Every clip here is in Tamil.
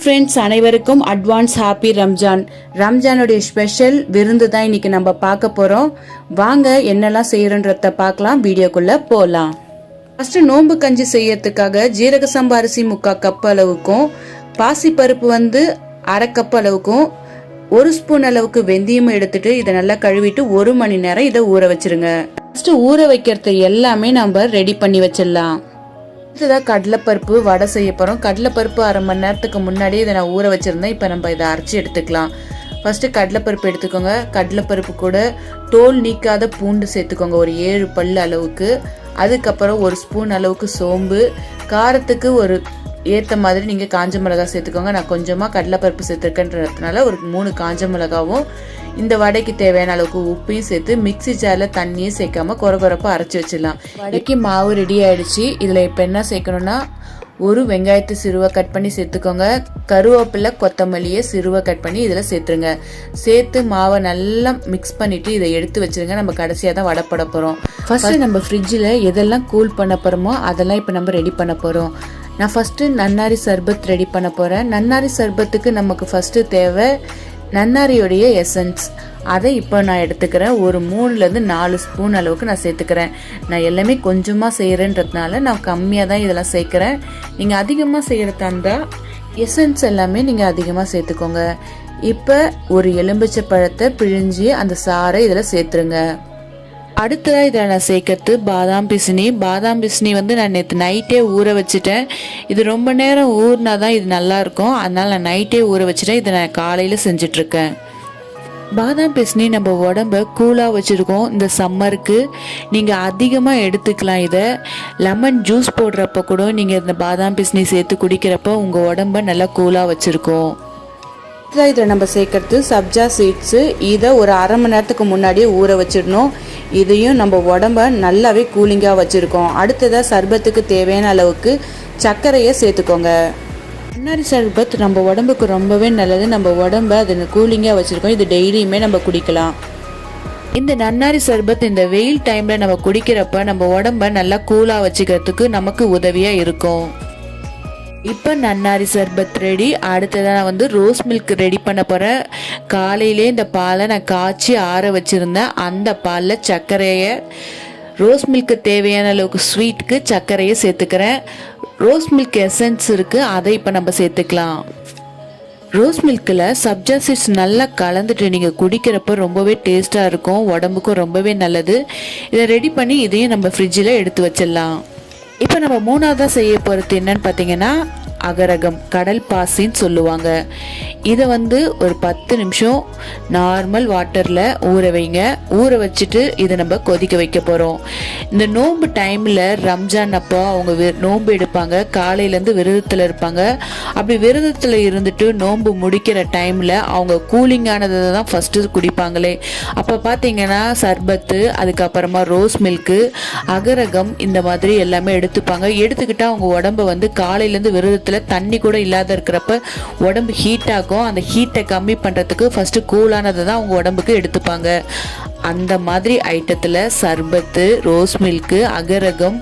ஃப்ரெண்ட்ஸ் அனைவருக்கும் அட்வான்ஸ் ஹாப்பி ரம்ஜான். ரம்ஜானுடைய ஸ்பெஷல் விருந்து தான் இன்னைக்கு நம்ம பார்க்க போறோம். வாங்க என்னெல்லாம் செய்யறோன்றத பார்க்கலாம், வீடியோக்குள்ள போலாம். ஃபர்ஸ்ட் நோன்பு கஞ்சி செய்யறதுக்காக ஜீரக சம்பா அரிசி 3/4 கப் அளவுக்கும், பாசி பருப்பு 1/2 கப் அளவுக்கும், 1 ஸ்பூன் அளவுக்கு வெந்தயம் எடுத்துட்டு இதை நல்லா கழுவிட்டு 1 மணி நேரம் இதை ஊற வச்சிருங்க. ஃபர்ஸ்ட் ஊற வைக்கிறது எல்லாமே நம்ம ரெடி பண்ணி வச்சிடலாம். இதுதான் கடலைப்பருப்பு வடை செய்ய போகிறோம். கடலைப்பருப்பு 1/2 மணி நேரத்துக்கு முன்னாடியே இதை நான் ஊற வச்சுருந்தேன். இப்போ நம்ம இதை அரைச்சி எடுத்துக்கலாம். ஃபஸ்ட்டு கடலைப்பருப்பு எடுத்துக்கோங்க. கடலைப்பருப்பு கூட தோல் நீக்காத பூண்டு சேர்த்துக்கோங்க, ஒரு 7 பல் அளவுக்கு. அதுக்கப்புறம் 1 ஸ்பூன் அளவுக்கு சோம்பு, காரத்துக்கு ஒரு ஏற்ற மாதிரி நீங்கள் காஞ்ச மிளகா சேர்த்துக்கோங்க. நான் கொஞ்சமாக கடலைப்பருப்பு சேர்த்துருக்கேன்றதுனால ஒரு 3 காஞ்ச மிளகாவும், இந்த வடைக்கு தேவையான அளவுக்கு உப்பையும் சேர்த்து மிக்சி ஜாரில் தண்ணியே சேர்க்காம கொரகொரப்பாக அரைச்சி வச்சிடலாம். வடைக்கு மாவு ரெடி ஆயிடுச்சு. இதில் இப்போ என்ன சேர்க்கணும்னா, ஒரு வெங்காயத்தை சிறுவை கட் பண்ணி சேர்த்துக்கோங்க. கருவேப்பிலை கொத்தமல்லியை சிறுவை கட் பண்ணி இதில் சேர்த்துருங்க. சேர்த்து மாவை நல்லா மிக்ஸ் பண்ணிவிட்டு இதை எடுத்து வச்சுருங்க. நம்ம கடைசியாக தான் வடை போட போகிறோம். ஃபஸ்ட்டு நம்ம ஃப்ரிட்ஜில் எதெல்லாம் கூல் பண்ண போகிறோமோ அதெல்லாம் இப்போ நம்ம ரெடி பண்ண போகிறோம். நான் ஃபஸ்ட்டு நன்னாரி சர்பத் ரெடி பண்ண போகிறேன். நன்னாரி சர்பத்துக்கு நமக்கு ஃபஸ்ட்டு தேவை நன்னாரியோடைய எசன்ஸ். அதை இப்போ நான் எடுத்துக்கிறேன். ஒரு 3-4 ஸ்பூன் அளவுக்கு நான் சேர்த்துக்கிறேன். நான் எல்லாமே கொஞ்சமாக செய்கிறேன்றதுனால நான் கம்மியாக தான் இதெல்லாம் சேர்க்குறேன். நீங்கள் அதிகமாக செய்கிறதா இருந்தால் எசன்ஸ் எல்லாமே நீங்கள் அதிகமாக சேர்த்துக்கோங்க. இப்போ ஒரு எலும்பிச்சை பழத்தை பிழிஞ்சி அந்த சாறை இதில் சேர்த்துருங்க. அடுத்ததாக இதில் நான் சேர்க்கறது பாதாம் பிசினி. பாதாம் பிசினி நான் நேற்று நைட்டே ஊற வச்சுட்டேன். இது ரொம்ப நேரம் ஊறினா தான் இது நல்லாயிருக்கும். அதனால் நான் நைட்டே ஊற வச்சுட்டேன். இதை நான் காலையில் செஞ்சிட்ருக்கேன். பாதாம் பிசினி நம்ம உடம்ப கூலாக வச்சுருக்கோம். இந்த சம்மருக்கு நீங்கள் அதிகமாக எடுத்துக்கலாம். இதை லெமன் ஜூஸ் போடுறப்ப கூட நீங்கள் இந்த பாதாம் பிசினி சேர்த்து குடிக்கிறப்ப உங்கள் உடம்ப நல்லா கூலாக வச்சுருக்கோம். இதில் நம்ம சேர்க்கறது சப்ஜா சீட்ஸு. இதை ஒரு 1/2 மணி நேரத்துக்கு முன்னாடியே ஊற வச்சிடணும். இதையும் நம்ம உடம்ப நல்லாவே கூலிங்காக வச்சுருக்கோம். அடுத்ததாக சர்பத்துக்கு தேவையான அளவுக்கு சர்க்கரையை சேர்த்துக்கோங்க. நன்னாரி சர்பத் நம்ம உடம்புக்கு ரொம்பவே நல்லது. நம்ம உடம்ப அது கூலிங்காக வச்சுருக்கோம். இது டெய்லியுமே நம்ம குடிக்கலாம். இந்த நன்னாரி சர்பத் இந்த வெயில் டைமில் நம்ம குடிக்கிறப்ப நம்ம உடம்ப நல்லா கூலாக வச்சுக்கிறதுக்கு நமக்கு உதவியாக இருக்கும். இப்போ நன்னாரி சர்பத் ரெடி. அடுத்ததான் நான் ரோஸ் மில்க் ரெடி பண்ண போகிறேன். காலையிலே இந்த பாலை நான் காய்ச்சி ஆற வச்சுருந்தேன். அந்த பாலில் சர்க்கரையை, ரோஸ் மில்க்கு தேவையான அளவுக்கு ஸ்வீட்டுக்கு சர்க்கரையை சேர்த்துக்கிறேன். ரோஸ் மில்க் எசன்ஸ் இருக்குது, அதை இப்போ நம்ம சேர்த்துக்கலாம். ரோஸ் மில்கில் சப்ஜா சீட்ஸ் நல்லா கலந்துட்டு நீங்கள் குடிக்கிறப்ப ரொம்பவே டேஸ்ட்டாக இருக்கும், உடம்புக்கும் ரொம்பவே நல்லது. இதை ரெடி பண்ணி இதையும் நம்ம ஃப்ரிட்ஜில் எடுத்து வச்சிடலாம். இப்போ நம்ம 3ஆவதாக செய்ய போகிறது என்னன்னு பார்த்தீங்கன்னா, அகரகம், கடல் பாசின்னு சொல்லுவாங்க. இதை ஒரு 10 நிமிஷம் நார்மல் வாட்டரில் ஊற வைங்க. ஊற வச்சுட்டு இதை நம்ம கொதிக்க வைக்க போகிறோம். இந்த நோன்பு டைமில் ரம்ஜான் அப்போ அவங்க நோன்பு எடுப்பாங்க. காலையிலேருந்து விரதத்தில் இருப்பாங்க. அப்படி விரதத்தில் இருந்துட்டு நோன்பு முடிக்கிற டைமில் அவங்க கூலிங்கானதை தான் ஃபஸ்ட்டு குடிப்பாங்களே. அப்போ பார்த்தீங்கன்னா சர்பத்து, அதுக்கப்புறமா ரோஸ் மில்க்கு, அகரகம் இந்த மாதிரி எல்லாமே எடுத்துப்பாங்க. எடுத்துக்கிட்டால் அவங்க உடம்பு காலையிலேருந்து விரதத்தில் தண்ணி கூட இல்லாத இருக்கிறப்ப உடம்பு ஹீட் ஆகும். அந்த ஹீட்டை கம்மி பண்ணுறதுக்கு ஃபஸ்ட்டு கூலானதை தான் அவங்க உடம்புக்கு எடுத்துப்பாங்க. அந்த மாதிரி ஐட்டத்தில் சர்பத்து, ரோஸ் மில்க்கு, அகரகம்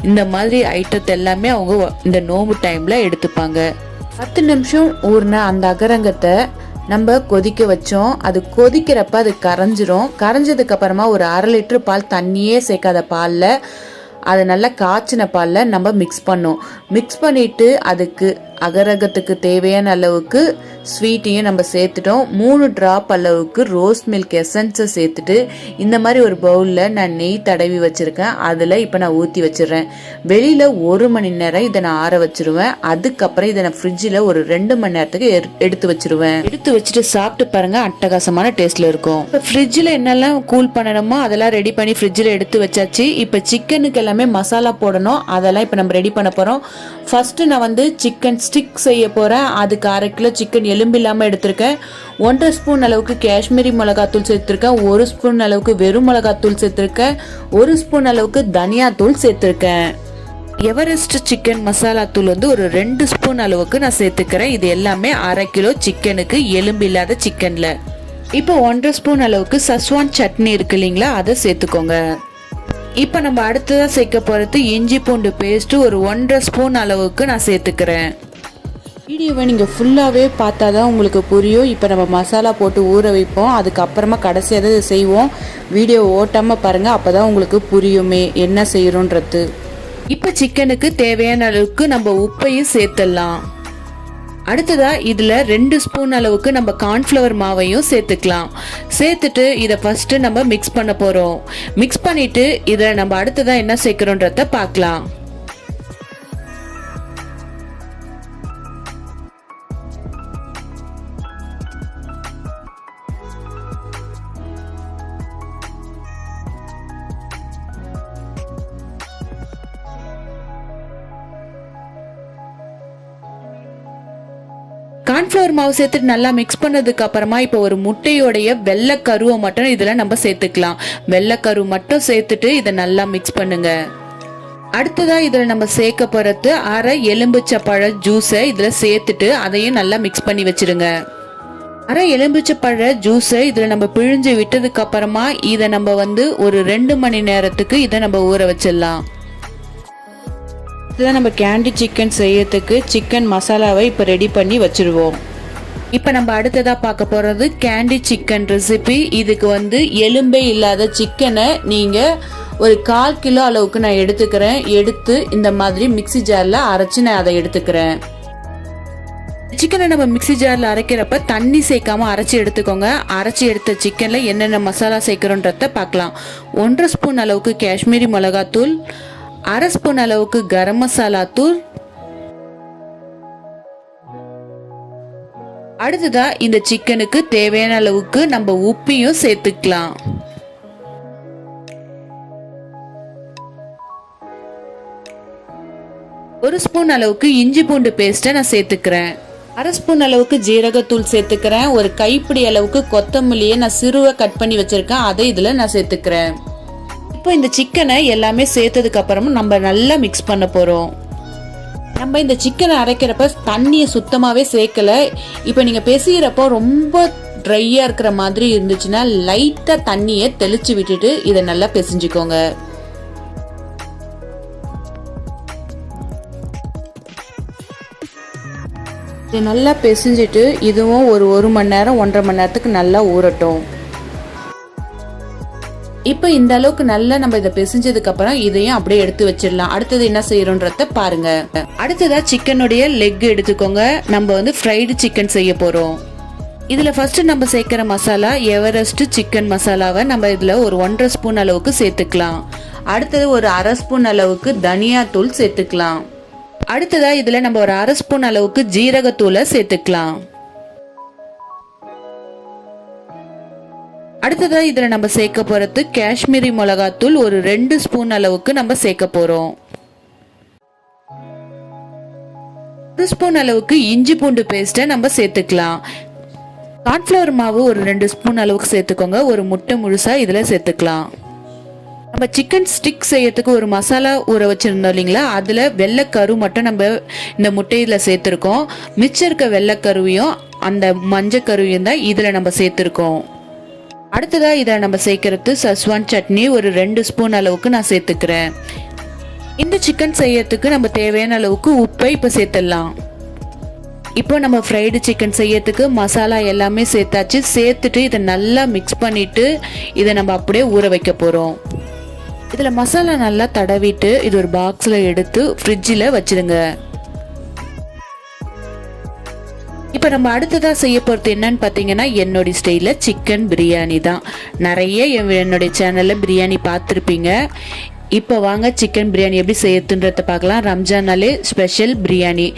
இந்த மாதிரி ஐட்டத்தை எல்லாமே அவங்க இந்த நோம்பு டைமில் எடுத்துப்பாங்க. 10 நிமிஷம் ஊறின அந்த அகரங்கத்தை நம்ம கொதிக்க வச்சோம். அது கொதிக்கிறப்ப அது கரைஞ்சிரும். கரைஞ்சதுக்கு அப்புறமா ஒரு 1/2 லிட்டர் பால், தண்ணியே சேர்க்காத பாலில், அதை நல்லா காய்ச்சின பாலில் நம்ம மிக்ஸ் பண்ணோம். மிக்ஸ் பண்ணிவிட்டு அதுக்கு அகரகத்துக்கு தேவையான அளவுக்கு ஸ்வீட்டையும் நம்ம சேர்த்துட்டோம். 3 ட்ராப் அளவுக்கு ரோஸ் மில்க் எசன்ஸை சேர்த்துட்டு இந்த மாதிரி ஒரு பவுலில் நான் நெய் தடவி வச்சுருக்கேன். அதில் இப்போ நான் ஊற்றி வச்சிடுறேன். வெளியில் 1 மணி நேரம் இதை நான் ஆற வச்சுருவேன். அதுக்கப்புறம் இதை நான் ஃப்ரிட்ஜில் ஒரு 2 மணி நேரத்துக்கு எடுத்து வச்சுருவேன். எடுத்து வச்சுட்டு சாப்பிட்டு பாருங்கள், அட்டகாசமான டேஸ்ட்டில் இருக்கும். இப்போ ஃப்ரிட்ஜில் என்னெல்லாம் கூல் பண்ணணுமோ அதெல்லாம் ரெடி பண்ணி ஃப்ரிட்ஜில் எடுத்து வச்சாச்சு. இப்போ சிக்கனுக்கு எல்லாமே மசாலா போடணும். அதெல்லாம் இப்போ நம்ம ரெடி பண்ண போகிறோம். ஃபஸ்ட்டு நான் சிக்கன் ஸ்டிக் செய்ய போகிறேன். அதுக்கு 1/2 கிலோ சிக்கன் எலும்பு இல்லாமல் எடுத்திருக்கேன். 1.5 ஸ்பூன் அளவுக்கு காஷ்மீரி மிளகாத்தூள் சேர்த்துருக்கேன். 1 ஸ்பூன் அளவுக்கு வெறும் மிளகாத்தூள் சேர்த்துருக்கேன். 1 ஸ்பூன் அளவுக்கு தனியாத்தூள் சேர்த்துருக்கேன். எவரெஸ்ட் சிக்கன் மசாலா தூள் ஒரு 2 ஸ்பூன் அளவுக்கு நான் சேர்த்துக்கிறேன். இது எல்லாமே 1/2 கிலோ சிக்கனுக்கு, எலும்பு இல்லாத சிக்கனில். இப்போ 1.5 ஸ்பூன் அளவுக்கு சஸ்வான் சட்னி இருக்கு இல்லைங்களா, அதை சேர்த்துக்கோங்க. இப்போ நம்ம அடுத்ததாக சேர்க்க போகிறது இஞ்சி பூண்டு பேஸ்ட்டு ஒரு 1.5 ஸ்பூன் அளவுக்கு நான் சேர்த்துக்கிறேன். வீடியோவை நீங்கள் ஃபுல்லாகவே பார்த்தா தான் உங்களுக்கு புரியும். இப்போ நம்ம மசாலா போட்டு ஊற வைப்போம், அதுக்கப்புறமா கடைசியாக தான் செய்வோம். வீடியோ ஓட்டாமல் பாருங்கள், அப்போ தான் உங்களுக்கு புரியுமே என்ன செய்கிறோன்றது. இப்போ சிக்கனுக்கு தேவையான அளவுக்கு நம்ம உப்பையும் சேர்த்துடலாம். அடுத்ததாக இதில் 2 ஸ்பூன் அளவுக்கு நம்ம கார்ன்ஃப்ளவர் மாவையும் சேர்த்துக்கலாம். சேர்த்துட்டு இதை ஃபஸ்ட்டு நம்ம மிக்ஸ் பண்ண போகிறோம். மிக்ஸ் பண்ணிவிட்டு இதில் நம்ம அடுத்ததாக என்ன சேர்க்குறோன்றத பார்க்கலாம். கார்ன்ஃப்ளவர் மாவு சேர்த்துட்டு நல்லா மிக்ஸ் பண்ணதுக்கு அப்புறமா இப்போ ஒரு முட்டையோடைய வெள்ளைக்கருவை மட்டும் இதில் நம்ம சேர்த்துக்கலாம். வெள்ளைக்கரு மட்டும் சேர்த்துட்டு இதை நல்லா மிக்ஸ் பண்ணுங்க. அடுத்ததா இதில் நம்ம சேர்க்க போறது அரை எலும்பிச்சப்பழ ஜூஸை இதில் சேர்த்துட்டு அதையும் நல்லா மிக்ஸ் பண்ணி வச்சிருங்க. அரை எலும்பிச்சப்பழ ஜூஸை இதில் நம்ம பிழிஞ்சு விட்டதுக்கு அப்புறமா இதை நம்ம ஒரு 2 மணி நேரத்துக்கு இதை நம்ம ஊற வச்சிடலாம். இதுதான் நம்ம கேண்டி சிக்கன் செய்யறதுக்கு சிக்கன் மசாலாவை இப்போ ரெடி பண்ணி வச்சுருவோம். இப்போ நம்ம அடுத்ததாக பார்க்க போகிறது கேண்டி சிக்கன் ரெசிபி. இதுக்கு எலும்பே இல்லாத சிக்கனை நீங்கள் ஒரு 1/4 கிலோ அளவுக்கு நான் எடுத்துக்கிறேன். எடுத்து இந்த மாதிரி மிக்சி ஜாரில் அரைச்சி நான் அதை எடுத்துக்கிறேன். சிக்கனை நம்ம மிக்சி ஜாரில் அரைக்கிறப்ப தண்ணி சேர்க்காம அரைச்சி எடுத்துக்கோங்க. அரைச்சி எடுத்த சிக்கனில் என்னென்ன மசாலா சேர்க்குறோன்றத பார்க்கலாம். 1/2 ஸ்பூன் அளவுக்கு காஷ்மீரி மிளகாத்தூள், 1/2 ஸ்பூன் அளவுக்கு கரம் மசாலா தூள். அடுத்ததா இந்த சிக்கனுக்கு தேவையான அளவுக்கு நம்ம உப்பையும் சேர்த்துக்கலாம். ஒரு ஸ்பூன் அளவுக்கு இஞ்சி பூண்டு பேஸ்ட்டை நான் சேர்த்துக்கிறேன். 1/2 ஸ்பூன் அளவுக்கு ஜீரகத்தூள் சேர்த்துக்கிறேன். ஒரு கைப்பிடி அளவுக்கு கொத்தமல்லியை நான் சிறுவை கட் பண்ணி வச்சிருக்கேன், அதை இதுல நான் சேர்த்துக்கிறேன். இப்போ இந்த சிக்கனை எல்லாமே சேர்த்ததுக்கு அப்புறமா நம்ம நல்லா மிக்ஸ் பண்ண போறோம். நம்ம இந்த சிக்கனை அரைக்கிறப்ப தண்ணியை சுத்தமாவே சேர்க்கல. இப்போ நீங்க பேசுகிறப்போ ரொம்ப ட்ரையா இருக்கிற மாதிரி இருந்துச்சுன்னா லைட்டா தண்ணியை தெளிச்சு விட்டுட்டு இதை நல்லா பிசைஞ்சுக்கோங்க. இதை நல்லா பிசைஞ்சிட்டு இதுவும் ஒரு 1 மணி நேரம் 1.5 மணி நேரத்துக்கு நல்லா ஊறட்டும். இப்போ இந்த அளவுக்கு நல்லா நம்ம இதை பிசைஞ்சதுக்கு அப்புறம் இதையும் அப்படியே எடுத்து வச்சிடலாம். அடுத்தது என்ன செய்யறோன்றத பாருங்க. அடுத்ததா சிக்கனுடைய லெக் எடுத்துக்கோங்க. நம்ம ஃப்ரைடு சிக்கன் செய்ய போறோம். இதுல ஃபர்ஸ்ட் நம்ம சேர்க்கிற மசாலா எவரெஸ்ட் சிக்கன் மசாலாவை நம்ம இதுல ஒரு 1.5 ஸ்பூன் அளவுக்கு சேர்த்துக்கலாம். அடுத்தது ஒரு 1/2 ஸ்பூன் அளவுக்கு தனியா தூள் சேர்த்துக்கலாம். அடுத்ததா இதுல நம்ம ஒரு 1/2 ஸ்பூன் அளவுக்கு ஜீரகத்தூளை சேர்த்துக்கலாம். அடுத்ததா இதுல நம்ம சேர்க்க போறது காஷ்மீரி மிளகாத்தூள் ஒரு 2 ஸ்பூன் அளவுக்கு நம்ம சேர்க்க போறோம். 1 ஸ்பூன் அளவுக்கு இஞ்சி பூண்டு பேஸ்ட்டை நம்ம சேர்த்துக்கலாம். கார்ன்ஃப்ளவர் மாவு ஒரு 2 ஸ்பூன் அளவுக்கு சேர்த்துக்கோங்க. ஒரு முட்டை முழுசா இதுல சேர்த்துக்கலாம். நம்ம சிக்கன் ஸ்டிக் செய்யறதுக்கு ஒரு மசாலா ஊற வச்சிருந்தோம் இல்லைங்களா, அதுல வெள்ளைக்கரு மட்டும் நம்ம இந்த முட்டையில சேர்த்திருக்கோம். மிச்சம் இருக்க வெள்ளைக்கருவையும் அந்த மஞ்சள் கருவையும் தான் இதுல நம்ம சேர்த்திருக்கோம். அடுத்ததா இதை நம்ம சேர்க்கறது சஸ்வான் சட்னி ஒரு 2 ஸ்பூன் அளவுக்கு நான் சேர்த்துக்கிறேன். இந்த சிக்கன் செய்யறதுக்கு நம்ம தேவையான அளவுக்கு உப்பை இப்போ சேர்த்துடலாம். இப்போ நம்ம ஃப்ரைடு சிக்கன் செய்யறதுக்கு மசாலா எல்லாமே சேர்த்தாச்சு. சேர்த்துட்டு இதை நல்லா மிக்ஸ் பண்ணிட்டு இதை நம்ம அப்படியே ஊற வைக்க போறோம். இதில் மசாலா நல்லா தடவிட்டு இது ஒரு பாக்ஸில் எடுத்து ஃப்ரிட்ஜில் வச்சிருங்க. இப்போ நம்ம அடுத்ததாக செய்ய போகிறது என்னன்னு பார்த்தீங்கன்னா என்னுடைய ஸ்டைலில் சிக்கன் பிரியாணி தான். நிறைய என்னுடைய சேனலில் பிரியாணி பார்த்துருப்பீங்க. இப்போ வாங்க சிக்கன் பிரியாணி எப்படி செய்யறதுன்றத பார்க்கலாம். ரம்ஜானாலே ஸ்பெஷல் பிரியாணி.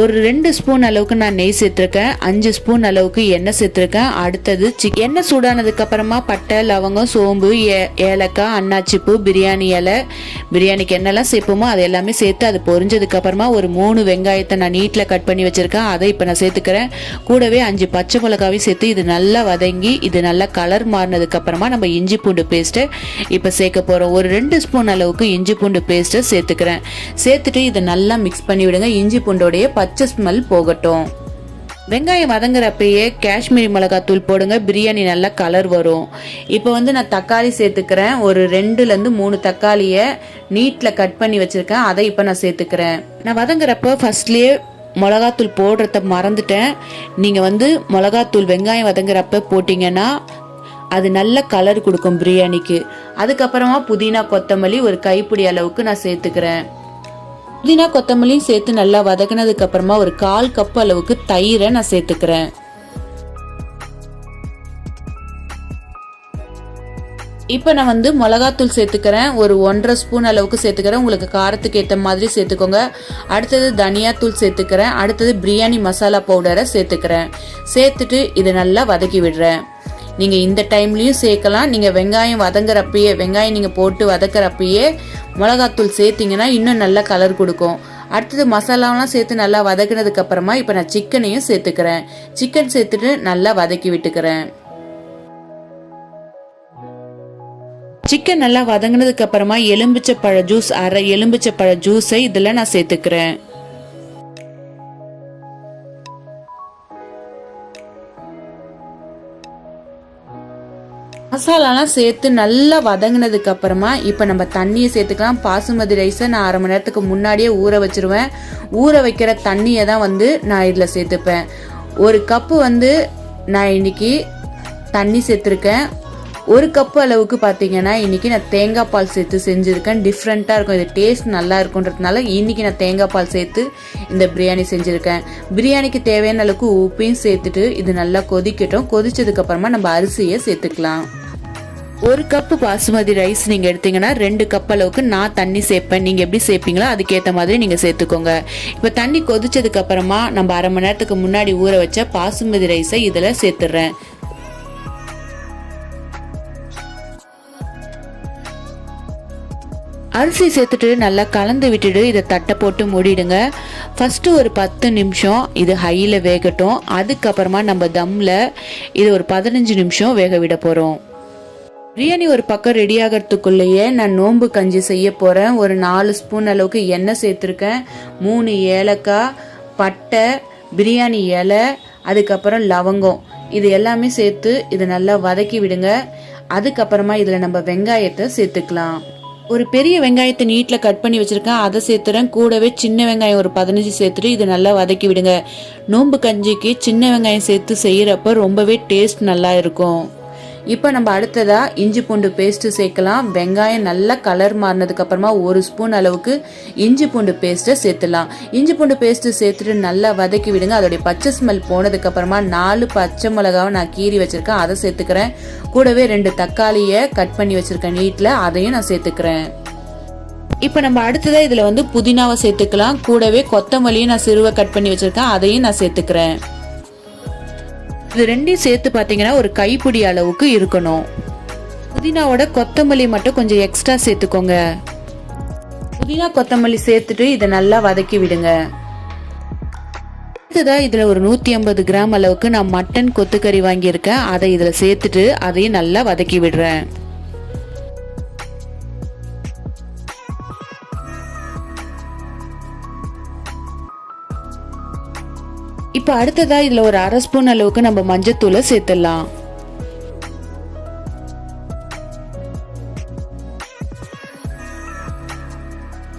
ஒரு 2 ஸ்பூன் அளவுக்கு நான் நெய் சேர்த்துருக்கேன். 5 ஸ்பூன் அளவுக்கு எண்ணெய் சேர்த்துருக்கேன். அடுத்தது எண்ணெய் சூடானதுக்கு அப்புறமா பட்டை, லவங்கம், சோம்பு, ஏலக்காய், அன்னாச்சிப்பூ, பிரியாணி இலை, பிரியாணிக்கு என்னெல்லாம் சேர்ப்போமோ அது எல்லாமே சேர்த்து அது பொரிஞ்சதுக்கு அப்புறமா ஒரு 3 வெங்காயத்தை நான் நீட்டில் கட் பண்ணி வச்சிருக்கேன், அதை இப்போ நான் சேர்த்துக்கிறேன். கூடவே 5 பச்சை மிளகாவையும் சேர்த்து இது நல்லா வதங்கி இது நல்லா கலர் மாறினதுக்கு அப்புறமா நம்ம இஞ்சி பூண்டு பேஸ்ட்டை இப்போ சேர்க்க போகிறோம். ஒரு 2 ஸ்பூன் அளவுக்கு இஞ்சி பூண்டு பேஸ்ட்டை சேர்த்துக்கிறேன். சேர்த்துட்டு இதை நல்லா மிக்ஸ் பண்ணி விடுங்க. இஞ்சி பூண்டோடைய பச்சை ஸ்மெல் போகட்டும். வெங்காயம் வதங்குறப்பயே காஷ்மீரி மிளகாத்தூள் போடுங்க, பிரியாணி நல்லா கலர் வரும். இப்போ நான் தக்காளி சேர்த்துக்கிறேன். ஒரு 2-3 தக்காளியை நீட்டில் கட் பண்ணி வச்சிருக்கேன், அதை இப்போ நான் சேர்த்துக்கிறேன். நான் வதங்குறப்ப ஃபர்ஸ்ட்லேயே மிளகாத்தூள் போடுறத மறந்துட்டேன். நீங்கள் வந்து மிளகாத்தூள் வெங்காயம் வதங்குறப்ப போட்டிங்கன்னா அது நல்ல கலர் கொடுக்கும் பிரியாணிக்கு. அதுக்கப்புறமா புதினா கொத்தமல்லி ஒரு கைப்பிடி அளவுக்கு நான் சேர்த்துக்கிறேன். புதினா கொத்தமல்லியும் சேர்த்து நல்லா வதக்கினதுக்கு அப்புறமா ஒரு 1/4 கப் அளவுக்கு தயிரை நான் சேர்த்துக்கிறேன். இப்போ நான் வந்து மிளகாத்தூள் சேர்த்துக்கிறேன். ஒரு 1.5 ஸ்பூன் அளவுக்கு சேர்த்துக்கிறேன். உங்களுக்கு காரத்துக்கு ஏற்ற மாதிரி சேர்த்துக்கோங்க. அடுத்தது தனியாத்தூள் சேர்த்துக்கிறேன். அடுத்தது பிரியாணி மசாலா பவுடரை சேர்த்துக்கிறேன். சேர்த்துட்டு இதை நல்லா வதக்கி விடுறேன். நீங்கள் இந்த டைம்லையும் சேர்க்கலாம். நீங்கள் வெங்காயம் வதங்குறப்பயே, வெங்காயம் நீங்கள் போட்டு வதக்கிறப்பயே மிளகாத்தூள் சேர்த்திங்கன்னா இன்னும் நல்லா கலர் கொடுக்கும். அடுத்தது மசாலாலாம் சேர்த்து நல்லா வதக்கினதுக்கு அப்புறமா இப்போ நான் சிக்கனையும் சேர்த்துக்கிறேன். சிக்கன் சேர்த்துட்டு நல்லா வதக்கி விட்டுக்கிறேன். சிக்கன் நல்லா வதங்கினதுக்கு அப்புறமா எலும்பிச்சப்பழ ஜூஸ், அரை எலும்பிச்சப்பழ ஜூஸை இதில் நான் சேர்த்துக்கிறேன். மசாலாலாம் சேர்த்து நல்லா வதங்கினதுக்கு அப்புறமா இப்போ நம்ம தண்ணியை சேர்த்துக்கலாம். பாசுமதி ரைஸை நான் 1/2 மணி நேரத்துக்கு முன்னாடியே ஊற வச்சிருவேன். ஊற வைக்கிற தண்ணியை தான் வந்து நான் இதில் சேர்த்துப்பேன். 1 கப்பு வந்து நான் இன்னைக்கு தண்ணி சேர்த்துருக்கேன். 1 கப்பு அளவுக்கு பார்த்தீங்கன்னா இன்னைக்கு நான் தேங்காய் பால் சேர்த்து செஞ்சுருக்கேன். டிஃப்ரெண்ட்டாக இருக்கும், இது டேஸ்ட் நல்லா இருக்குன்றதுனால இன்னைக்கு நான் தேங்காய் பால் சேர்த்து இந்த பிரியாணி செஞ்சுருக்கேன். பிரியாணிக்கு தேவையான அளவுக்கு உப்பையும் சேர்த்துட்டு இது நல்லா கொதிக்கட்டும். கொதிச்சதுக்கப்புறமா நம்ம அரிசியை சேர்த்துக்கலாம். 1 கப்பு பாசுமதி ரைஸ் நீங்கள் எடுத்தீங்கன்னா 2 கப் அளவுக்கு நான் தண்ணி சேர்ப்பேன். நீங்கள் எப்படி சேர்ப்பீங்களோ அதுக்கேற்ற மாதிரி நீங்கள் சேர்த்துக்கோங்க. இப்போ தண்ணி கொதிச்சதுக்கு அப்புறமா நம்ம 1/2 மணி நேரத்துக்கு முன்னாடி ஊற வச்ச பாசுமதி ரைஸை இதில் சேர்த்துடுறேன். அரிசி சேர்த்துட்டு நல்லா கலந்து விட்டுட்டு இதை தட்டை போட்டு மூடிடுங்க. ஃபஸ்ட்டு ஒரு 10 நிமிஷம் இது ஹையில் வேகட்டும். அதுக்கப்புறமா நம்ம தம்மில் இது ஒரு 15 நிமிஷம் வேக விட போகிறோம். பிரியாணி ஒரு பக்கம் ரெடி ஆகிறதுக்குள்ளேயே நான் நோம்பு கஞ்சி செய்ய போகிறேன். ஒரு 4 ஸ்பூன் அளவுக்கு எண்ணெய் சேர்த்துருக்கேன். 3 ஏலக்காய், பட்டை, பிரியாணி இலை, அதுக்கப்புறம் லவங்கம், இது எல்லாமே சேர்த்து இதை நல்லா வதக்கி விடுங்க. அதுக்கப்புறமா இதில் நம்ம வெங்காயத்தை சேர்த்துக்கலாம். ஒரு பெரிய வெங்காயத்தை நீட்டில் கட் பண்ணி வச்சுருக்கேன், அதை சேர்த்துறேன். கூடவே சின்ன வெங்காயம் ஒரு 15 சேர்த்துட்டு இதை நல்லா வதக்கி விடுங்க. நோம்பு கஞ்சிக்கு சின்ன வெங்காயம் சேர்த்து செய்கிறப்ப ரொம்பவே டேஸ்ட் நல்லா இருக்கும். இப்போ நம்ம அடுத்ததாக இஞ்சி பூண்டு பேஸ்ட்டு சேர்க்கலாம். வெங்காயம் நல்லா கலர் மாறினதுக்கு அப்புறமா 1 ஸ்பூன் அளவுக்கு இஞ்சி பூண்டு பேஸ்ட்டை சேர்த்துலாம். இஞ்சி பூண்டு பேஸ்ட்டு சேர்த்துட்டு நல்லா வதக்கி விடுங்க. அதோடைய பச்சை ஸ்மெல் போனதுக்கு அப்புறமா 4 பச்சை மிளகாவை நான் கீறி வச்சிருக்கேன், அதை சேர்த்துக்கிறேன். கூடவே 2 தக்காளியை கட் பண்ணி வச்சிருக்கேன் நீட்டில், அதையும் நான் சேர்த்துக்கிறேன். இப்போ நம்ம அடுத்ததாக இதில் வந்து புதினாவை சேர்த்துக்கலாம். கூடவே கொத்தமல்லியும் நான் சிறுவை கட் பண்ணி வச்சிருக்கேன், அதையும் நான் சேர்த்துக்கிறேன். இது ரெண்டையும் சேர்த்து பார்த்தீங்கன்னா ஒரு கைப்பிடி அளவுக்கு இருக்கணும். புதினாவோட கொத்தமல்லி மட்டும் கொஞ்சம் எக்ஸ்ட்ரா சேர்த்துக்கோங்க. புதினா கொத்தமல்லி சேர்த்துட்டு இதை நல்லா வதக்கி விடுங்க. அடுத்ததாக இதில் ஒரு 150 கிராம் அளவுக்கு நான் மட்டன் கொத்துக்கறி வாங்கியிருக்கேன், அதை இதில் சேர்த்துட்டு அதையும் நல்லா வதக்கி விடுறேன். இப்போ அடுத்ததா இதில் ஒரு 1/2 ஸ்பூன் அளவுக்கு நம்ம மஞ்சத்தூளை சேர்த்துடலாம்.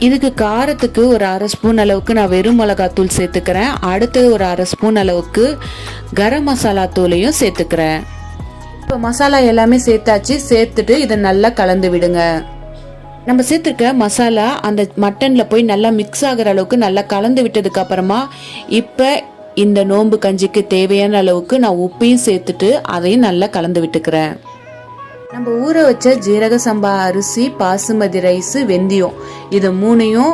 இதுக்கு காரத்துக்கு ஒரு 1/2 ஸ்பூன் அளவுக்கு நான் வெறும் மிளகாத்தூள் சேர்த்துக்கிறேன். அடுத்தது ஒரு 1/2 ஸ்பூன் அளவுக்கு கரம் மசாலா தூளையும் சேர்த்துக்கிறேன். இப்போ மசாலா எல்லாமே சேர்த்தாச்சு. சேர்த்துட்டு இதை நல்லா கலந்து விடுங்க. நம்ம சேர்த்துருக்க மசாலா அந்த மட்டனில் போய் நல்லா மிக்ஸ் ஆகிற அளவுக்கு நல்லா கலந்து விட்டதுக்கு அப்புறமா இப்போ இந்த நோம்பு கஞ்சிக்கு தேவையான அளவுக்கு நான் உப்பையும் சேர்த்துட்டு அதையும் நல்லா கலந்து விட்டுக்கிறேன். நம்ம ஊற வச்ச ஜீரக சம்பா அரிசி, பாசுமதி ரைஸ், வெந்தயம், இது 3ஐயும்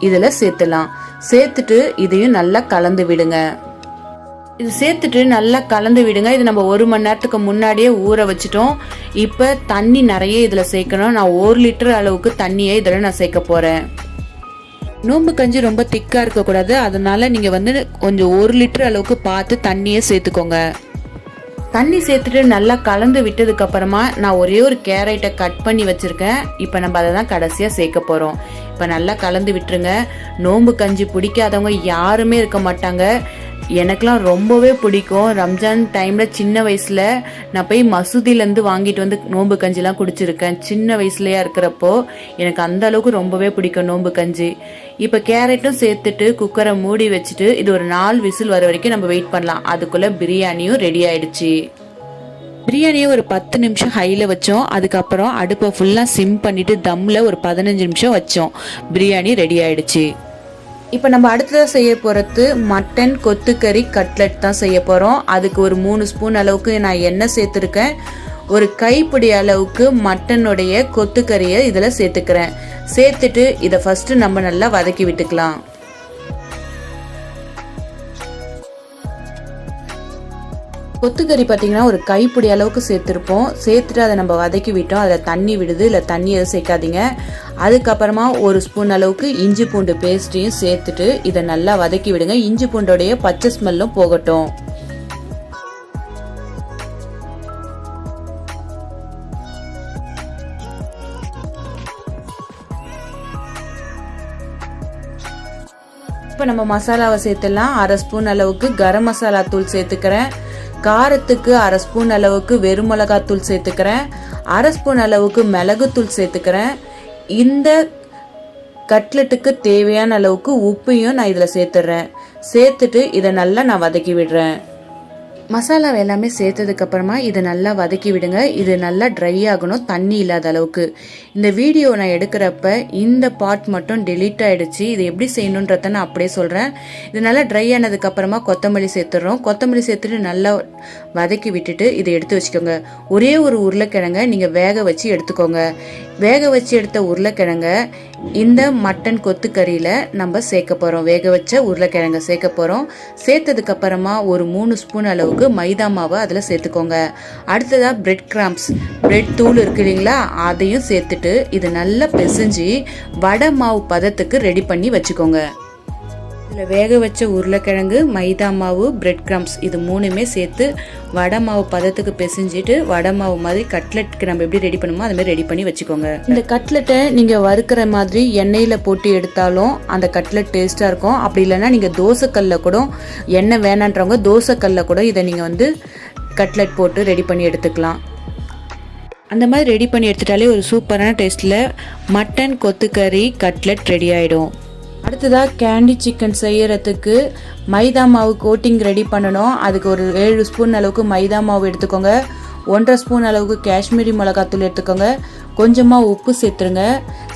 இதில் சேர்த்துலாம். சேர்த்துட்டு இதையும் நல்லா கலந்து விடுங்க. இது சேர்த்துட்டு நல்லா கலந்து விடுங்க. இது நம்ம 1 மணி நேரத்துக்கு முன்னாடியே ஊற வச்சுட்டோம். இப்போ தண்ணி நிறைய இதில் சேர்க்கணும். நான் 1 லிட்டர் அளவுக்கு தண்ணியை இதில் நான் சேர்க்க போகிறேன். நோம்பு கஞ்சி ரொம்ப திக்காக இருக்கக்கூடாது, அதனால நீங்கள் வந்து கொஞ்சம் 1 லிட்டர் அளவுக்கு பார்த்து தண்ணியை சேர்த்துக்கோங்க. தண்ணி சேர்த்துட்டு நல்லா கலந்து விட்டதுக்கு அப்புறமா நான் ஒரே ஒரு கேரட்டை கட் பண்ணி வச்சிருக்கேன். இப்போ நம்ம அதை தான் கடைசியாக சேர்க்க போகிறோம். இப்போ நல்லா கலந்து விட்டுருங்க. நோம்பு கஞ்சி பிடிக்காதவங்க யாருமே இருக்க மாட்டாங்க. எனக்கெலாம் ரொம்பவே பிடிக்கும். ரம்ஜான் டைமில் சின்ன வயசில் நான் போய் மசூதியிலேருந்து வாங்கிட்டு வந்து நோன்பு கஞ்சிலாம் குடிச்சிருக்கேன். சின்ன வயசுலையா இருக்கிறப்போ எனக்கு அந்த அளவுக்கு ரொம்பவே பிடிக்கும் நோன்பு கஞ்சி. இப்போ கேரட்டும் சேர்த்துட்டு குக்கரை மூடி வச்சுட்டு இது ஒரு 4 விசில் வர வரைக்கும் நம்ம வெயிட் பண்ணலாம். அதுக்குள்ளே பிரியாணியும் ரெடி ஆயிடுச்சு. பிரியாணியை ஒரு 10 நிமிஷம் ஹையில் வச்சோம். அதுக்கப்புறம் அடுப்பை ஃபுல்லாக சிம் பண்ணிவிட்டு தம்மில் ஒரு 15 நிமிஷம் வச்சோம். பிரியாணி ரெடி ஆயிடுச்சு. இப்போ நம்ம அடுத்ததாக செய்ய போகிறது மட்டன் கொத்துக்கறி கட்லெட் தான் செய்ய போகிறோம். அதுக்கு ஒரு 3 ஸ்பூன் அளவுக்கு நான் எண்ணெய் சேர்த்துருக்கேன். ஒரு கைப்பிடி அளவுக்கு மட்டனுடைய கொத்துக்கறியை இதில் சேர்த்துக்கிறேன். சேர்த்துட்டு இதை ஃபஸ்ட்டு நம்ம நல்லா வதக்கி விட்டுக்கலாம். கொத்துக்கறி பார்த்தீங்கன்னா ஒரு கைப்பிடி அளவுக்கு சேர்த்துருப்போம். சேர்த்துட்டு அதை நம்ம வதக்கி விட்டோம். அதில் தண்ணி விடுது, இல்லை தண்ணி எதுவும் சேர்க்காதீங்க. அதுக்கப்புறமா 1 ஸ்பூன் அளவுக்கு இஞ்சி பூண்டு பேஸ்ட்டையும் சேர்த்துட்டு இதை நல்லா வதக்கி விடுங்க. இஞ்சி பூண்டோடைய பச்சை ஸ்மெல்லும் போகட்டும். இப்போ நம்ம மசாலாவை சேர்த்துலாம். 1/2 ஸ்பூன் அளவுக்கு கரம் மசாலா தூள் சேர்த்துக்கிறேன். காரத்துக்கு 1/2 ஸ்பூன் அளவுக்கு வெறும் மிளகாத்தூள் சேர்த்துக்கிறேன். 1/2 ஸ்பூன் அளவுக்கு மிளகுத்தூள் சேர்த்துக்கிறேன். இந்த கட்லெட்டுக்கு தேவையான அளவுக்கு உப்பையும் நான் இதில் சேர்த்துடுறேன். சேர்த்துட்டு இதை நல்லா நான் வதக்கி விடுறேன். மசாலா எல்லாமே சேர்த்ததுக்கு அப்புறமா இதை நல்லா வதக்கி விடுங்க. இது நல்லா ட்ரை ஆகணும், தண்ணி இல்லாத அளவுக்கு. இந்த வீடியோ நான் எடுக்கிறப்ப இந்த பார்ட் மட்டும் டெலீட் ஆகிடுச்சு. இது எப்படி செய்யணுன்றத நான் அப்படியே சொல்கிறேன். இது நல்லா ட்ரை ஆனதுக்கு அப்புறமா கொத்தமல்லி சேர்த்துடுறோம். கொத்தமல்லி சேர்த்துட்டு நல்லா வதக்கி விட்டுட்டு இதை எடுத்து வச்சுக்கோங்க. ஒரே ஒரு உருளைக்கிழங்கை நீங்கள் வேக வச்சு எடுத்துக்கோங்க. வேக வச்சு எடுத்த உருளைக்கிழங்க இந்த மட்டன் கொத்துக்கறியில் நம்ம சேர்க்க போகிறோம். வேக வச்ச உருளைக்கிழங்கை சேர்க்க போகிறோம். சேர்த்ததுக்கு அப்புறமா ஒரு 3 ஸ்பூன் அளவுக்கு மைதா மாவை அதில் சேர்த்துக்கோங்க. அடுத்ததாக பிரெட் கிராம்ஸ், பிரெட் தூள் இருக்கு இல்லைங்களா, அதையும் சேர்த்துட்டு இது நல்லா பிசைஞ்சு வடை மாவு பதத்துக்கு ரெடி பண்ணி வச்சுக்கோங்க. இதில் வேக வச்ச உருளைக்கிழங்கு, மைதா மாவு, பிரெட் கிராம்ஸ் இது 3மே சேர்த்து வடை மாவு பதத்துக்கு பிசைஞ்சிட்டு வடை மாவு மாதிரி கட்லெட்டுக்கு நம்ம எப்படி ரெடி பண்ணுமோ அது மாதிரி ரெடி பண்ணி வச்சுக்கோங்க. இந்த கட்லெட்டை நீங்கள் வறுக்கிற மாதிரி எண்ணெயில் போட்டு எடுத்தாலும் அந்த கட்லெட் டேஸ்ட்டாக இருக்கும். அப்படி இல்லைன்னா நீங்கள் தோசைக்கல்ல கூட, எண்ணெய் வேணான்றவங்க தோசைக்கல்ல கூட இதை நீங்கள் வந்து கட்லெட் போட்டு ரெடி பண்ணி எடுத்துக்கலாம். அந்த மாதிரி ரெடி பண்ணி எடுத்துட்டாலே ஒரு சூப்பரான டேஸ்ட்டில் மட்டன் கொத்துக்கறி கட்லெட் ரெடி ஆகிடும். அடுத்ததாக கேண்டி சிக்கன் செய்யறதுக்கு மைதா மாவு கோட்டிங் ரெடி பண்ணணும். அதுக்கு ஒரு 7 ஸ்பூன் அளவுக்கு மைதா மாவு எடுத்துக்கோங்க. 1.5 ஸ்பூன் அளவுக்கு காஷ்மீரி மிளகாத்தூள் எடுத்துக்கோங்க. கொஞ்சமாக உப்பு சேர்த்துருங்க.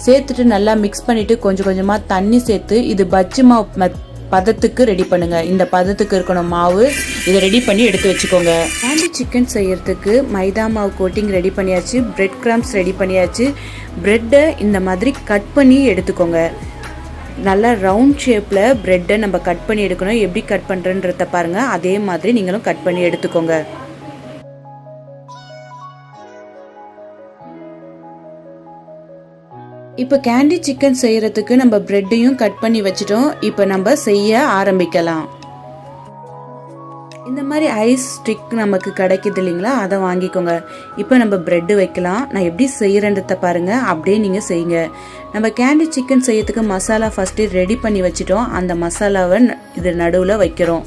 சேர்த்துட்டு நல்லா மிக்ஸ் பண்ணிவிட்டு கொஞ்சம் கொஞ்சமாக தண்ணி சேர்த்து இது பஜ்ஜி மாவு பதத்துக்கு ரெடி பண்ணுங்க. இந்த பதத்துக்கு இருக்கணும் மாவு. இதை ரெடி பண்ணி எடுத்து வச்சுக்கோங்க. கேண்டி சிக்கன் செய்யறதுக்கு மைதா மாவு கோட்டிங் ரெடி பண்ணியாச்சு. பிரெட் கிராம்ஸ் ரெடி பண்ணியாச்சு. பிரெட்டை இந்த மாதிரி கட் பண்ணி எடுத்துக்கோங்க. நல்லா ரவுண்ட் ஷேப்பில் ப்ரெட்டை நம்ம கட் பண்ணி எடுக்கணும். எப்படி கட் பண்ணுறன்றத பாருங்கள். அதே மாதிரி நீங்களும் கட் பண்ணி எடுத்துக்கோங்க. இப்போ கேண்டி சிக்கன் செய்கிறதுக்கு நம்ம ப்ரெட்டையும் கட் பண்ணி வச்சுட்டோம். இப்போ நம்ம செய்ய ஆரம்பிக்கலாம். இந்த மாதிரி ஐஸ் ஸ்டிக் நமக்கு கிடைக்குது இல்லைங்களா, அதை வாங்கிக்கோங்க. இப்போ நம்ம ப்ரெட்டு வைக்கலாம். நான் எப்படி செய்கிறன்றத பாருங்கள், அப்படியே நீங்கள் செய்யுங்க. நம்ம கேண்டி சிக்கன் செய்யறதுக்கு மசாலா ஃபஸ்ட்டு ரெடி பண்ணி வச்சுட்டோம். அந்த மசாலாவை இது நடுவில் வைக்கிறோம்.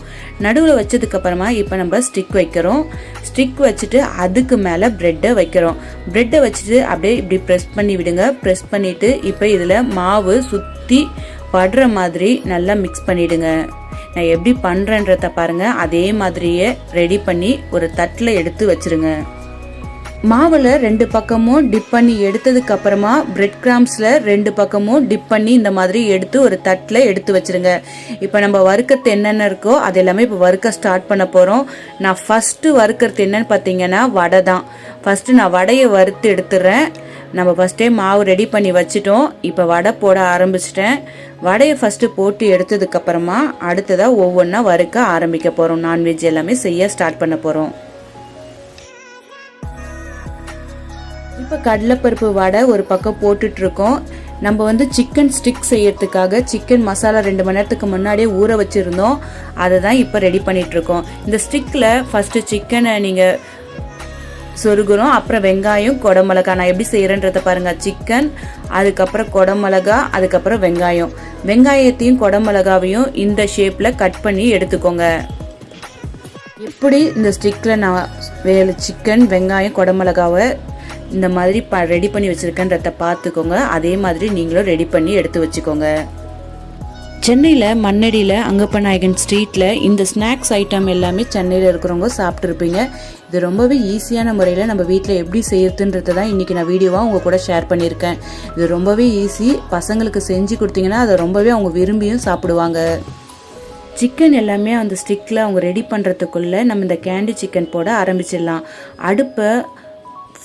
நடுவில் வச்சதுக்கப்புறமா இப்போ நம்ம ஸ்டிக் வைக்கிறோம். ஸ்டிக் வச்சுட்டு அதுக்கு மேலே ப்ரெட்டை வைக்கிறோம். ப்ரெட்டை வச்சுட்டு அப்படியே இப்படி ப்ரெஸ் பண்ணி விடுங்க. ப்ரெஸ் பண்ணிவிட்டு இப்போ இதில் மாவு சுற்றி படுற மாதிரி நல்லா மிக்ஸ் பண்ணிவிடுங்க. நான் எப்படி பண்ணுறேன்றத பாருங்கள். அதே மாதிரியே ரெடி பண்ணி ஒரு தட்டில் எடுத்து வச்சுருங்க. மாவில் 2 பக்கமும் டிப் பண்ணி எடுத்ததுக்கு அப்புறமா பிரெட் கிராம்ஸில் 2 பக்கமும் டிப் பண்ணி இந்த மாதிரி எடுத்து ஒரு தட்டில் எடுத்து வச்சுருங்க. இப்போ நம்ம வறுக்கிறது என்னென்ன இருக்கோ அது எல்லாமே இப்போ வறுக்க ஸ்டார்ட் பண்ண போகிறோம். நான் ஃபஸ்ட்டு வறுக்கிறது என்னன்னு பார்த்தீங்கன்னா வடை தான். ஃபஸ்ட்டு நான் வடையை வறுத்து எடுத்துடுறேன். நம்ம ஃபஸ்ட்டே மாவு ரெடி பண்ணி வச்சுட்டோம். இப்போ வடை போட ஆரம்பிச்சிட்டேன். வடையை ஃபஸ்ட்டு போட்டு எடுத்ததுக்கப்புறமா அடுத்ததாக ஒவ்வொன்றா வறுக்க ஆரம்பிக்க போகிறோம். நான்வெஜ் எல்லாமே செய்ய ஸ்டார்ட் பண்ண போகிறோம். இப்போ கடலைப்பருப்பு வடை ஒரு பக்கம் போட்டுட்ருக்கோம். நம்ம வந்து சிக்கன் ஸ்டிக் செய்யறதுக்காக சிக்கன் மசாலா 2 மணி நேரத்துக்கு முன்னாடியே ஊற வச்சுருந்தோம். அதை தான் இப்போ ரெடி பண்ணிகிட்ருக்கோம். இந்த ஸ்டிக்கில் ஃபஸ்ட்டு சிக்கனை நீங்கள் சொருகுறோம். அப்புறம் வெங்காயம், குடமிளகா நான் எப்படி செய்கிறேன்றதை பாருங்கள். சிக்கன், அதுக்கப்புறம் குடமிளகா, அதுக்கப்புறம் வெங்காயம். வெங்காயத்தையும் குடமிளகாவையும் இந்த ஷேப்பில் கட் பண்ணி எடுத்துக்கோங்க. எப்படி இந்த ஸ்டிக்கில் நான் சிக்கன், வெங்காயம், குடமிளகாவை இந்த மாதிரி ரெடி பண்ணி வச்சுருக்கேன்றத பார்த்துக்கோங்க. அதே மாதிரி நீங்களும் ரெடி பண்ணி எடுத்து வச்சுக்கோங்க. சென்னையில் மண்ணடியில் அங்கப்பநாயகன் ஸ்ட்ரீட்டில் இந்த ஸ்நாக்ஸ் ஐட்டம் எல்லாமே சென்னையில் இருக்கிறவங்க சாப்பிட்ருப்பீங்க. இது ரொம்பவே ஈஸியான முறையில் நம்ம வீட்டில் எப்படி செய்யறதுன்றது தான் இன்றைக்கி நான் வீடியோவாக உங்கள் கூட ஷேர் பண்ணியிருக்கேன். இது ரொம்பவே ஈஸி. பசங்களுக்கு செஞ்சு கொடுத்தீங்கன்னா அதை ரொம்பவே அவங்க விரும்பியும் சாப்பிடுவாங்க. சிக்கன் எல்லாமே அந்த ஸ்டிக்கில் அவங்க ரெடி பண்ணுறதுக்குள்ளே நம்ம இந்த கேண்டி சிக்கன் போட ஆரம்பிச்சிடலாம். அடுப்பை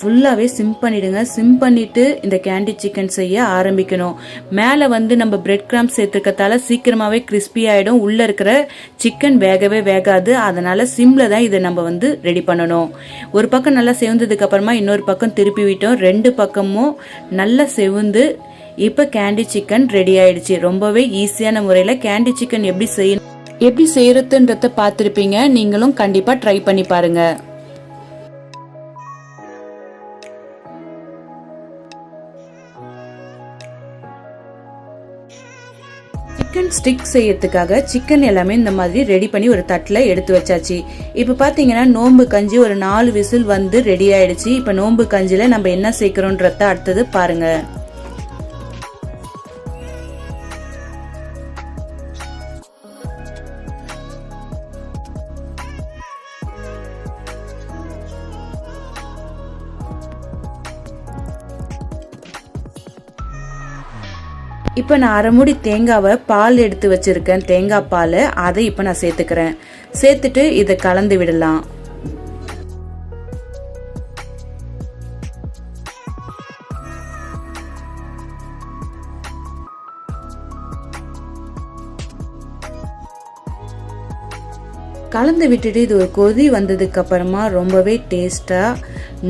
ஃபுல்லாகவே சிம் பண்ணிவிடுங்க. சிம் பண்ணிவிட்டு இந்த கேண்டி சிக்கன் செய்ய ஆரம்பிக்கணும். மேலே நம்ம பிரெட் கிராம்ஸ் சேர்த்துக்கத்தால சீக்கிரமாகவே கிறிஸ்பி ஆகிடும். உள்ளே இருக்கிற சிக்கன் வேகவே வேகாது. அதனால் சிம்மில் தான் இதை நம்ம ரெடி பண்ணணும். ஒரு பக்கம் நல்லா செவந்ததுக்கப்புறமா இன்னொரு பக்கம் திருப்பி விட்டோம். 2 பக்கமும் நல்லா செவந்து இப்போ கேண்டி சிக்கன் ரெடி ஆயிடுச்சு. ரொம்பவே ஈஸியான முறையில் கேண்டி சிக்கன் எப்படி செய்யறதுன்றத பார்த்துருப்பீங்க. நீங்களும் கண்டிப்பாக ட்ரை பண்ணி பாருங்கள். சிக்கன் ஸ்டிக் செய்யறதுக்காக சிக்கன் எல்லாமே இந்த மாதிரி ரெடி பண்ணி ஒரு தட்டில் எடுத்து வச்சாச்சு. இப்போ பார்த்தீங்கன்னா நோம்பு கஞ்சி ஒரு 4 விசில் ரெடி ஆயிடுச்சு. இப்போ நோம்பு கஞ்சியில் நம்ம என்ன சேர்க்கிறோன்றத அடுத்தது பாருங்க. இப்போ நான் 1/2 மூடி தேங்காவை பால் எடுத்து வச்சிருக்கேன். தேங்காய் பால் அதை இப்போ நான் சேர்த்துக்கிறேன். சேர்த்துட்டு இதை கலந்து விடலாம். கலந்து விட்டுட்டு இது ஒரு கொதி வந்ததுக்கு அப்புறமா ரொம்பவே டேஸ்டா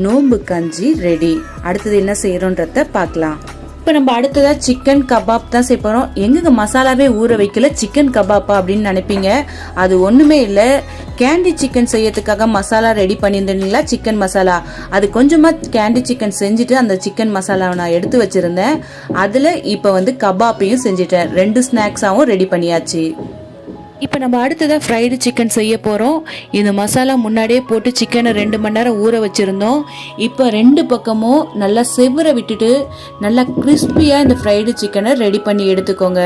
நோம்பு கஞ்சி ரெடி. அடுத்தது என்ன செய்யறோன்றத பார்க்கலாம். இப்போ நம்ம அடுத்ததா சிக்கன் கபாப் தான் செய்ய போகிறோம். எங்கங்க மசாலாவே ஊற வைக்கல, சிக்கன் கபாப்பா அப்படின்னு நினைப்பீங்க. அது ஒன்றுமே இல்லை. கேண்டி சிக்கன் செய்யறதுக்காக மசாலா ரெடி பண்ணியிருந்தீங்களா, சிக்கன் மசாலா. அது கொஞ்சமாக கேண்டி சிக்கன் செஞ்சுட்டு அந்த சிக்கன் மசாலாவை நான் எடுத்து வச்சுருந்தேன். அதில் இப்போ கபாப்பையும் செஞ்சுட்டேன். 2 ஸ்நாக்ஸாகவும் ரெடி பண்ணியாச்சு. இப்போ நம்ம அடுத்ததாக ஃப்ரைடு சிக்கன் செய்ய போகிறோம். இந்த மசாலா முன்னாடியே போட்டு சிக்கனை 2 மணி நேரம் ஊற வச்சுருந்தோம். இப்போ 2 பக்கமும் நல்லா செவ்வர விட்டுட்டு நல்லா கிறிஸ்பியாக இந்த ஃப்ரைடு சிக்கனை ரெடி பண்ணி எடுத்துக்கோங்க.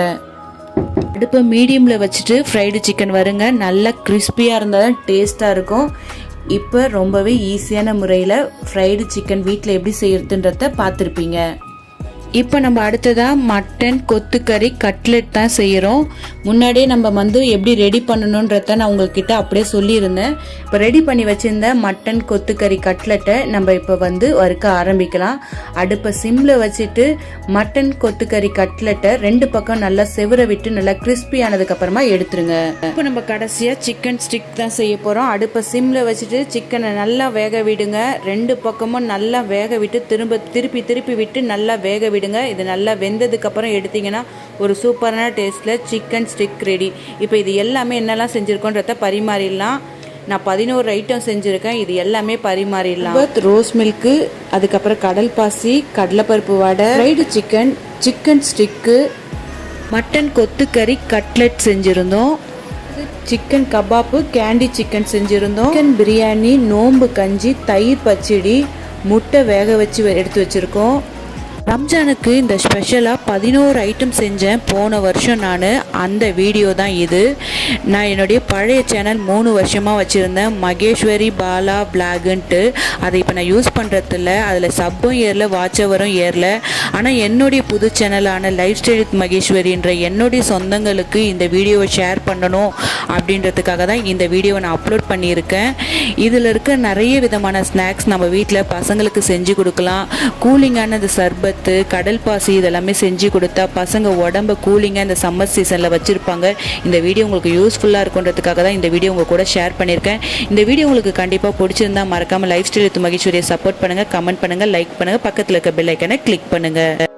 அடுப்பை மீடியமில் வச்சுட்டு ஃப்ரைடு சிக்கன் வருங்க. நல்லா கிறிஸ்பியாக இருந்தால் தான் டேஸ்ட்டாக இருக்கும். இப்போ ரொம்பவே ஈஸியான முறையில் ஃப்ரைடு சிக்கன் வீட்டில் எப்படி செய்யறதுன்றத பார்த்துருப்பீங்க. இப்போ நம்ம அடுத்ததாக மட்டன் கொத்துக்கறி கட்லெட் தான் செய்கிறோம். முன்னாடியே நம்ம எப்படி ரெடி பண்ணணுன்றத நான் உங்கள்கிட்ட அப்படியே சொல்லியிருந்தேன். இப்போ ரெடி பண்ணி வச்சுருந்த மட்டன் கொத்துக்கறி கட்லெட்டை நம்ம இப்போ வறுக்க ஆரம்பிக்கலாம். அடுப்பை சிம்மில் வச்சுட்டு மட்டன் கொத்துக்கறி கட்லெட்டை 2 பக்கம் நல்லா செவர விட்டு நல்லா கிறிஸ்பி ஆனதுக்கப்புறமா எடுத்துருங்க. இப்போ நம்ம கடைசியாக சிக்கன் ஸ்டிக் தான் செய்ய போகிறோம். அடுப்பை சிம்மில் வச்சுட்டு சிக்கனை நல்லா வேக விடுங்க. 2 பக்கமும் நல்லா வேக விட்டு திருப்பி விட்டு நல்லா வேக விடுங்க. இது நல்லா வெந்ததுக்கு அப்புறம் எடுத்தீங்கன்னா ஒரு சூப்பரான டேஸ்ட்ல சிக்கன் ஸ்டிக் ரெடி. இப்போ இது எல்லாமே என்னெல்லாம் செஞ்சிருக்கோன்றத பரிமாறிடலாம். நான் 11 ஐட்டம் செஞ்சுருக்கேன். இது எல்லாமே பரிமாறிடலாம். ரோஸ் மில்க்கு, அதுக்கப்புறம் கடல் பாசி, கடலைப்பருப்பு வடை, fried chicken, chicken stick, mutton கொத்துக்கறி கட்லெட் செஞ்சுருந்தோம். சிக்கன் கபாப்பு, கேண்டி சிக்கன் செஞ்சுருந்தோம். சிக்கன் பிரியாணி, நோம்பு கஞ்சி, தயிர் பச்சடி, முட்டை வேக வச்சு எடுத்து வச்சுருக்கோம். ரம்ஜானுக்கு இந்த ஸ்பெஷலாக 11 ஐட்டம் செஞ்சேன் போன வருஷம். அந்த வீடியோ தான் இது. நான் என்னுடைய பழைய சேனல் 3 வருஷமாக வச்சுருந்தேன், மகேஸ்வரி பாலா பிளாகுன்ட்டு. அதை இப்போ நான் யூஸ் பண்ணுறதில்ல. அதில் சப்பும் ஏறல, வாட்சவரும் ஏறல. ஆனால் என்னுடைய புது சேனலான லைஃப் ஸ்டைல் வித் மகேஸ்வரின்ற என்னுடைய சொந்தங்களுக்கு இந்த வீடியோவை ஷேர் பண்ணணும் அப்படின்றதுக்காக தான் இந்த வீடியோவை நான் அப்லோட் பண்ணியிருக்கேன். இதில் இருக்க நிறைய விதமான ஸ்நாக்ஸ் நம்ம வீட்டில் பசங்களுக்கு செஞ்சு கொடுக்கலாம். கூலிங்கான இந்த சர்பத், கடல் பாசி இதெல்லாமே செஞ்சு கொடுத்தா பசங்க உடம்ப கூலிங்காக இந்த சம்மர் சீசனில் வச்சுருப்பாங்க. இந்த வீடியோ உங்களுக்கு யூஸ்ஃபுல்லாக இருக்குன்றதுக்காக தான் இந்த வீடியோ உங்கள் கூட ஷேர் பண்ணியிருக்கேன். இந்த வீடியோ உங்களுக்கு கண்டிப்பாக பிடிச்சிருந்தா மறக்காமல் லைஃப் ஸ்டைல் வித் மகேஸ்வரியை சப்போர்ட் பண்ணுங்கள், கமெண்ட் பண்ணுங்கள், லைக் பண்ணுங்கள், பக்கத்தில் இருக்க பெல் ஐக்கனை கிளிக் பண்ணுங்கள்.